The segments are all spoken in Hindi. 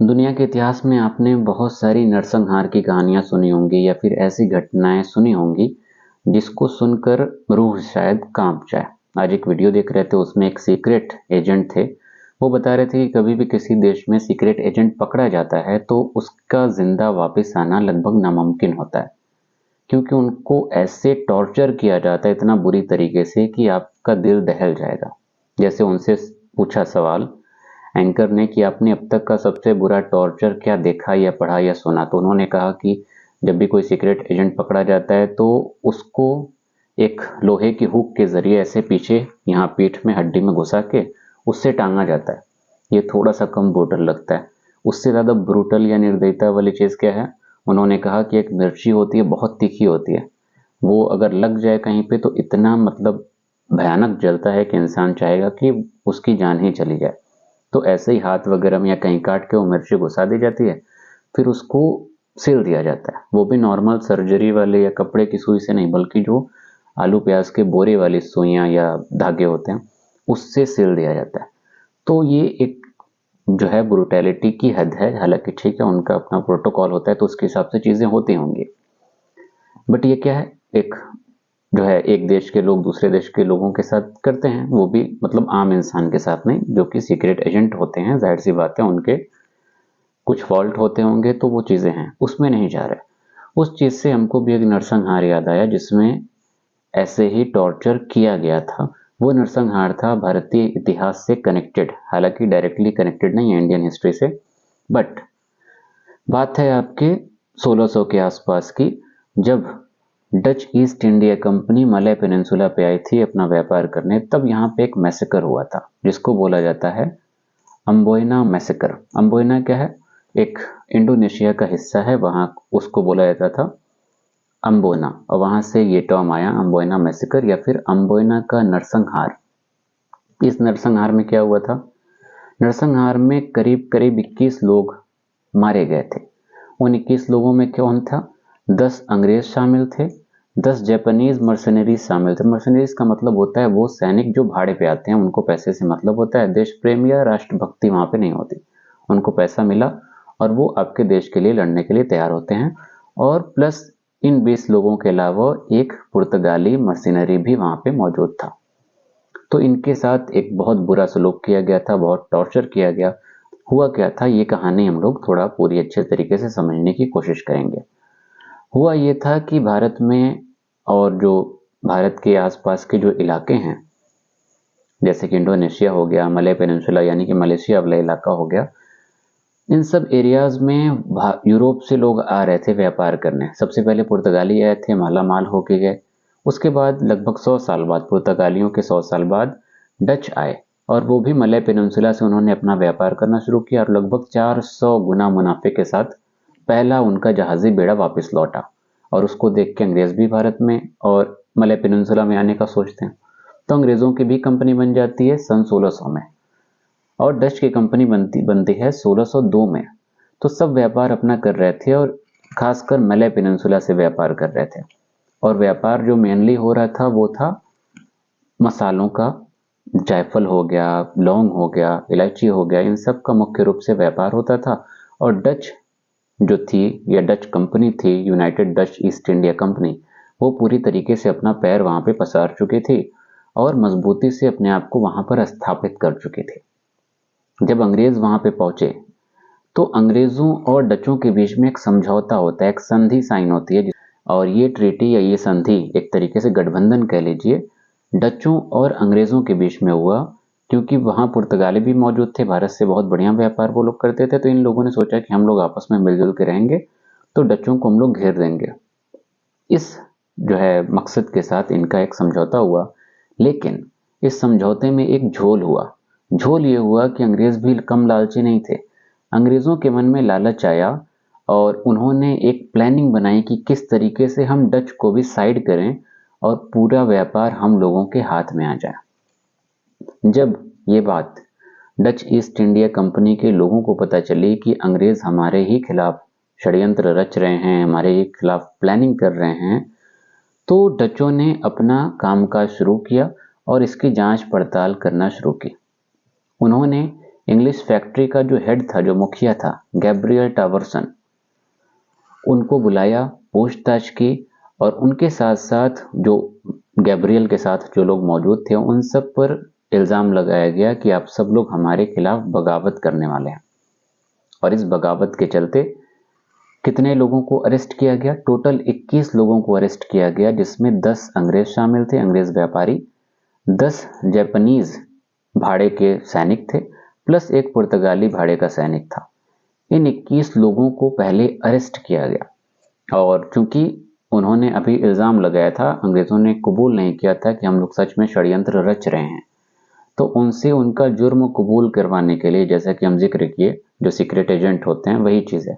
दुनिया के इतिहास में आपने बहुत सारी नरसंहार की कहानियां सुनी होंगी या फिर ऐसी घटनाएं सुनी होंगी जिसको सुनकर रूह शायद कांप जाए। आज एक वीडियो देख रहे थे, उसमें एक सीक्रेट एजेंट थे। वो बता रहे थे कि कभी भी किसी देश में सीक्रेट एजेंट पकड़ा जाता है तो उसका जिंदा वापस आना लगभग नामुमकिन होता है, क्योंकि उनको ऐसे टॉर्चर किया जाता है इतना बुरी तरीके से कि आपका दिल दहल जाएगा। जैसे उनसे पूछा सवाल एंकर ने कि आपने अब तक का सबसे बुरा टॉर्चर क्या देखा या पढ़ा या सुना, तो उन्होंने कहा कि जब भी कोई सीक्रेट एजेंट पकड़ा जाता है तो उसको एक लोहे की हुक के जरिए ऐसे पीछे यहाँ पीठ में हड्डी में घुसा के उससे टांगा जाता है। ये थोड़ा सा कम ब्रूटल लगता है। उससे ज़्यादा ब्रूटल या निर्दयता वाली चीज़ क्या है? उन्होंने कहा कि एक मिर्ची होती है, बहुत तीखी होती है, वो अगर लग जाए कहीं पे तो इतना मतलब भयानक जलता है कि इंसान चाहेगा कि उसकी जान ही चली जाए। तो ऐसे ही हाथ वगैरह में या कहीं काट के वो मिर्ची घुसा दी जाती है, फिर उसको सिल दिया जाता है। वो भी नॉर्मल सर्जरी वाले या कपड़े की सुई से नहीं, बल्कि जो आलू प्याज के बोरे वाली सुइयां या धागे होते हैं उससे सिल दिया जाता है। तो ये एक जो है ब्रुटैलिटी की हद है। हालांकि ठीक है, उनका अपना प्रोटोकॉल होता है तो उसके हिसाब से चीजें होती होंगी, बट ये क्या है, एक जो है एक देश के लोग दूसरे देश के लोगों के साथ करते हैं, वो भी मतलब आम इंसान के साथ नहीं, जो कि सीक्रेट एजेंट होते हैं। जाहिर सी बात है उनके कुछ फॉल्ट होते होंगे, तो वो चीज़ें हैं, उसमें नहीं जा रहे। उस चीज़ से हमको भी एक नरसंहार याद आया जिसमें ऐसे ही टॉर्चर किया गया था। वो नरसंहार था भारतीय इतिहास से कनेक्टेड, हालांकि डायरेक्टली कनेक्टेड नहीं है इंडियन हिस्ट्री से, बट बात है आपके 1600 के आसपास की, जब Dutch east India company Malay peninsula पे आई थी अपना व्यापार करने। तब यहाँ पे एक मैसेकर हुआ था जिसको बोला जाता है अम्बोयना मैसेकर। अम्बोयना क्या है? एक इंडोनेशिया का हिस्सा है, वहाँ उसको बोला जाता था अम्बोना, और वहाँ से ये टर्म आया अम्बोयना मैसेकर या फिर अम्बोयना का नरसंहार। इस नरसंहार में क्या हुआ था? नरसंहार में करीब करीब 21 लोग मारे गए थे। उन 21 लोगों में कौन था? 10 अंग्रेज शामिल थे, 10 जापानीज मर्सनरीज शामिल थे। मर्सनरीज का मतलब होता है वो सैनिक जो भाड़े पे आते हैं, उनको पैसे से मतलब होता है, देश प्रेम या राष्ट्रभक्ति वहां पे नहीं होती। उनको पैसा मिला और वो आपके देश के लिए लड़ने के लिए तैयार होते हैं। और प्लस इन 20 लोगों के अलावा एक पुर्तगाली मर्सनरी भी वहां पे मौजूद था। तो इनके साथ एक बहुत बुरा सलूक किया गया था, बहुत टॉर्चर किया गया। हुआ क्या था, ये कहानी हम लोग थोड़ा पूरी अच्छे तरीके से समझने की कोशिश करेंगे। हुआ ये था कि भारत में और जो भारत के आसपास के जो इलाके हैं, जैसे कि इंडोनेशिया हो गया, मलय पेनिनसुला यानी कि मलेशिया वाला इलाका हो गया, इन सब एरियाज में यूरोप से लोग आ रहे थे व्यापार करने। सबसे पहले पुर्तगाली आए थे, माला माल होके गए। उसके बाद लगभग 100 साल बाद, पुर्तगालियों के 100 साल बाद डच आए, और वो भी मलय पेनिनसुला से उन्होंने अपना व्यापार करना शुरू किया और लगभग 400 गुना मुनाफे के साथ पहला उनका जहाजी बेड़ा वापस लौटा। और उसको देख के अंग्रेज भी भारत में और मलय पेनिनसुला में आने का सोचते हैं। तो अंग्रेजों की भी कंपनी बन जाती है सन 1600 में, और डच की कंपनी बनती है 1602 में। तो सब व्यापार अपना कर रहे थे और खासकर मलय पेनिनसुला से व्यापार कर रहे थे। और व्यापार जो मेनली हो रहा था वो था मसालों का। जायफल हो गया, लौंग हो गया, इलायची हो गया, इन सब का मुख्य रूप से व्यापार होता था। और डच जो थी या डच कंपनी थी, United Dutch east India company, वो पूरी तरीके से अपना पैर वहां पे पसार चुकी थी और मजबूती से अपने आप को वहां पर स्थापित कर चुकी थी। जब अंग्रेज वहां पे पहुंचे तो अंग्रेजों और डचों के बीच में एक समझौता होता है, एक संधि साइन होती है। और ये ट्रीटी या ये संधि एक तरीके से गठबंधन कह लीजिए, डचों और अंग्रेजों के बीच में हुआ, क्योंकि वहां पुर्तगाली भी मौजूद थे, भारत से बहुत बढ़िया व्यापार वो लोग करते थे। तो इन लोगों ने सोचा कि हम लोग आपस में मिलजुल के रहेंगे तो डचों को हम लोग घेर देंगे। इस जो है मकसद के साथ इनका एक समझौता हुआ। लेकिन इस समझौते में एक झोल हुआ। झोल ये हुआ कि अंग्रेज भी कम लालची नहीं थे। अंग्रेजों के मन में लालच आया और उन्होंने एक प्लानिंग बनाई कि किस तरीके से हम डच को भी साइड करें और पूरा व्यापार हम लोगों के हाथ में आ जाए। जब ये बात डच ईस्ट इंडिया कंपनी के लोगों को पता चली कि अंग्रेज हमारे ही खिलाफ षड्यंत्र रच रहे हैं, हमारे ही खिलाफ प्लानिंग कर रहे हैं, तो डचों ने अपना कामकाज शुरू किया और इसकी जांच पड़ताल करना शुरू की। उन्होंने इंग्लिश फैक्ट्री का जो हेड था, जो मुखिया था, गैब्रियल टावर्सन, उनको बुलाया, पूछताछ की और उनके साथ साथ जो गैब्रियल के साथ जो लोग मौजूद थे उन सब पर इल्ज़ाम लगाया गया कि आप सब लोग हमारे खिलाफ बगावत करने वाले हैं। और इस बगावत के चलते कितने लोगों को अरेस्ट किया गया? टोटल 21 लोगों को अरेस्ट किया गया, जिसमें 10 अंग्रेज शामिल थे, अंग्रेज व्यापारी, 10 जापानीज भाड़े के सैनिक थे, प्लस एक पुर्तगाली भाड़े का सैनिक था। इन 21 लोगों को पहले अरेस्ट किया गया और चूंकि उन्होंने अभी इल्ज़ाम लगाया था, अंग्रेज़ों ने कबूल नहीं किया था कि हम लोग सच में षड्यंत्र रच रहे हैं, तो उनसे उनका जुर्म कबूल करवाने के लिए, जैसा कि हम जिक्र किए, जो सीक्रेट एजेंट होते हैं वही चीज़ है,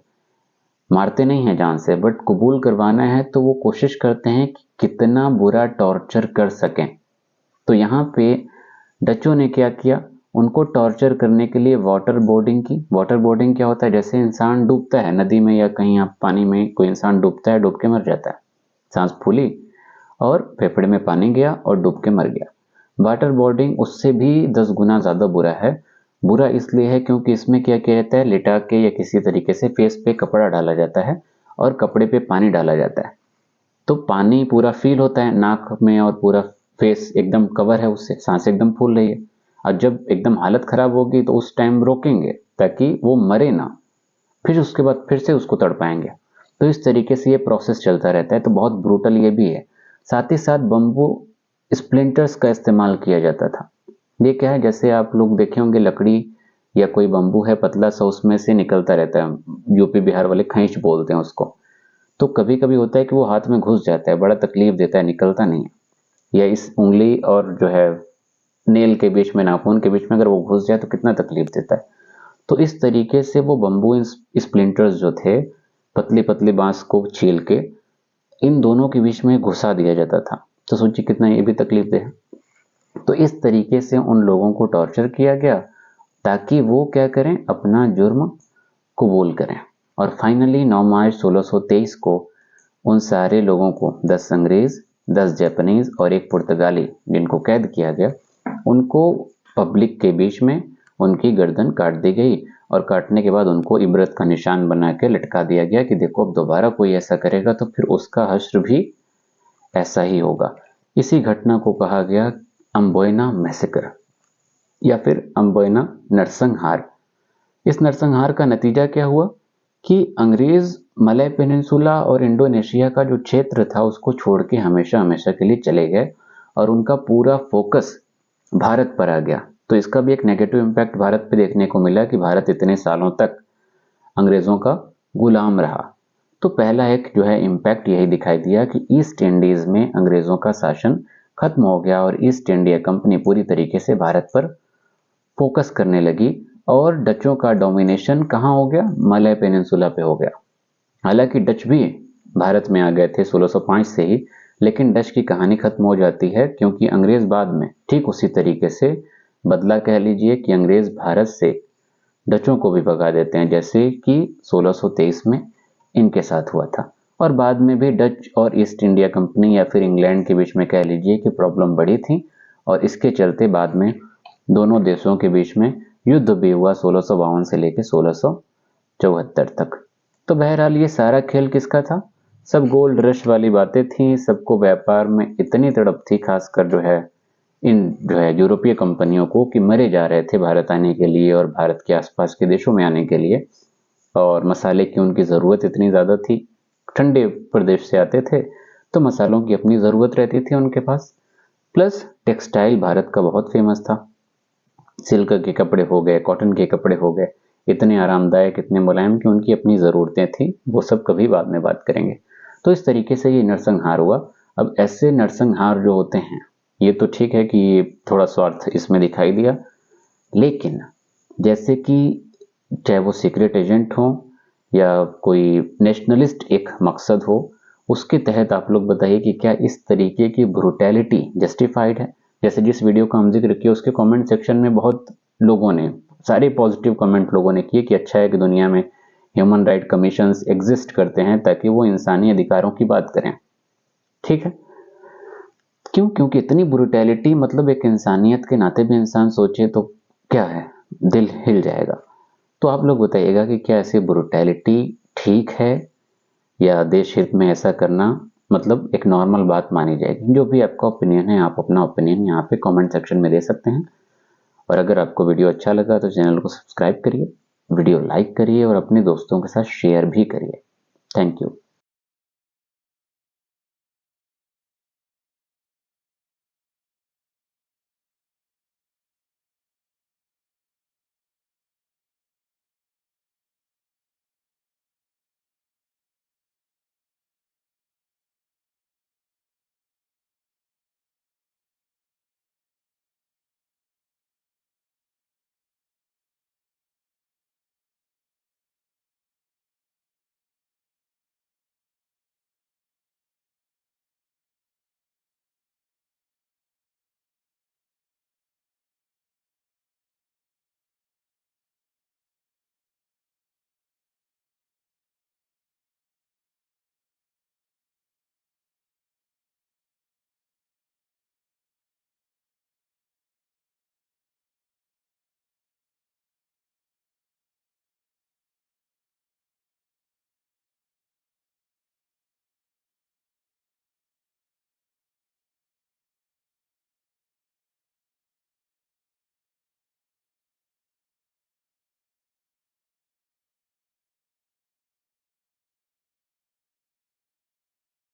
मारते नहीं हैं जान से, बट कबूल करवाना है तो वो कोशिश करते हैं कि कितना बुरा टॉर्चर कर सकें। तो यहाँ पे डचों ने क्या किया, उनको टॉर्चर करने के लिए वाटर बोर्डिंग की। वाटर बोर्डिंग क्या होता है? जैसे इंसान डूबता है नदी में या कहीं आप पानी में, कोई इंसान डूबता है, डूब के मर जाता है, सांस फूली और फेफड़े में पानी गया और डूब के मर गया। वाटर बोर्डिंग उससे भी 10 गुना ज़्यादा बुरा है। बुरा इसलिए है क्योंकि इसमें क्या किया जाता है, लिटा के या किसी तरीके से फेस पे कपड़ा डाला जाता है और कपड़े पे पानी डाला जाता है, तो पानी पूरा फील होता है नाक में और पूरा फेस एकदम कवर है उससे, सांस एकदम फूल रही है। और जब एकदम हालत खराब होगी तो उस टाइम रोकेंगे ताकि वो मरे ना, फिर उसके बाद फिर से उसको तड़पाएंगे। तो इस तरीके से ये प्रोसेस चलता रहता है, तो बहुत ब्रूटल ये भी है। साथ ही साथ बम्बू स्प्लिंटर्स का इस्तेमाल किया जाता था। ये क्या है, जैसे आप लोग देखे होंगे लकड़ी या कोई बम्बू है पतला सा, उसमें से निकलता रहता है, यूपी बिहार वाले खैंच बोलते हैं उसको। तो कभी कभी होता है कि वो हाथ में घुस जाता है, बड़ा तकलीफ देता है, निकलता नहीं है। या इस उंगली और जो है नेल के बीच में, नाखून के बीच में अगर वो घुस जाए तो कितना तकलीफ देता है। तो इस तरीके से वो बम्बू स्प्लिंटर्स जो थे, पतली पतली बांस को छील के इन दोनों के बीच में घुसा दिया जाता था। तो सोचिए कितना ये भी तकलीफ दे। तो इस तरीके से उन लोगों को टॉर्चर किया गया ताकि वो क्या करें, अपना जुर्म कबूल करें। और फाइनली 9 मार्च 1623 को उन सारे लोगों को, 10 अंग्रेज, 10 जापानीज और एक पुर्तगाली, जिनको कैद किया गया, उनको पब्लिक के बीच में उनकी गर्दन काट दी गई और काटने के बाद उनको इबरत का निशान बना के लटका दिया गया कि देखो अब दोबारा कोई ऐसा करेगा तो फिर उसका हश्र भी ऐसा ही होगा। इसी घटना को कहा गया अम्बोयना मैसेकर या फिर अम्बोयना नरसंहार। इस नरसंहार का नतीजा क्या हुआ कि अंग्रेज मलय पेनिनसुला और इंडोनेशिया का जो क्षेत्र था उसको छोड़ के हमेशा हमेशा के लिए चले गए और उनका पूरा फोकस भारत पर आ गया। तो इसका भी एक नेगेटिव इम्पैक्ट भारत पे देखने को मिला कि भारत इतने सालों तक अंग्रेज़ों का गुलाम रहा। तो पहला एक जो है इम्पैक्ट यही दिखाई दिया कि ईस्ट इंडीज़ में अंग्रेज़ों का शासन खत्म हो गया और ईस्ट इंडिया कंपनी पूरी तरीके से भारत पर फोकस करने लगी और डचों का डोमिनेशन कहाँ हो गया, मलय पेनिनसुला पे हो गया। हालांकि डच भी भारत में आ गए थे 1605 से ही, लेकिन डच की कहानी खत्म हो जाती है क्योंकि अंग्रेज बाद में ठीक उसी तरीके से बदला कह लीजिए कि अंग्रेज भारत से डचों को भी भगा देते हैं, जैसे कि 1623 में इनके साथ हुआ था। और बाद में भी डच और ईस्ट इंडिया कंपनी या फिर इंग्लैंड के बीच में कह लीजिए कि प्रॉब्लम बढ़ी थी और इसके चलते बाद में दोनों देशों के बीच में युद्ध भी हुआ 1652 से लेकर 1674 तक। तो बहरहाल ये सारा खेल किसका था? सब गोल्ड रश वाली बातें थी, सबको व्यापार में इतनी तड़प थी, खासकर जो है इन जो है यूरोपीय कंपनियों को, कि मरे जा रहे थे भारत आने के लिए और भारत के आसपास के देशों में आने के लिए, और मसाले की उनकी ज़रूरत इतनी ज़्यादा थी, ठंडे प्रदेश से आते थे तो मसालों की अपनी ज़रूरत रहती थी उनके पास। प्लस टेक्सटाइल भारत का बहुत फेमस था, सिल्क के कपड़े हो गए, कॉटन के कपड़े हो गए, इतने आरामदायक, इतने मुलायम कि उनकी अपनी ज़रूरतें थी, वो सब कभी बाद में बात करेंगे। तो इस तरीके से ये नरसंहार हुआ। अब ऐसे नरसंहार जो होते हैं, ये तो ठीक है कि थोड़ा स्वार्थ इसमें दिखाई दिया, लेकिन जैसे कि चाहे वो सीक्रेट एजेंट हो या कोई नेशनलिस्ट एक मकसद हो, उसके तहत आप लोग बताइए कि क्या इस तरीके की ब्रूटैलिटी जस्टिफाइड है? जैसे जिस वीडियो का हम जिक्र किया उसके कमेंट सेक्शन में बहुत लोगों ने, सारे पॉजिटिव कमेंट लोगों ने किए कि अच्छा है कि दुनिया में ह्यूमन राइट कमीशंस एग्जिस्ट करते हैं ताकि वो इंसानी अधिकारों की बात करें। ठीक है, क्यों? क्योंकि इतनी ब्रूटैलिटी, मतलब एक इंसानियत के नाते भी इंसान सोचे तो क्या है, दिल हिल जाएगा। तो आप लोग बताइएगा कि क्या ऐसी ब्रुटैलिटी ठीक है या देश हित में ऐसा करना मतलब एक नॉर्मल बात मानी जाएगी। जो भी आपका ओपिनियन है, आप अपना ओपिनियन यहाँ पे कमेंट सेक्शन में दे सकते हैं। और अगर आपको वीडियो अच्छा लगा तो चैनल को सब्सक्राइब करिए, वीडियो लाइक करिए और अपने दोस्तों के साथ शेयर भी करिए। Thank you.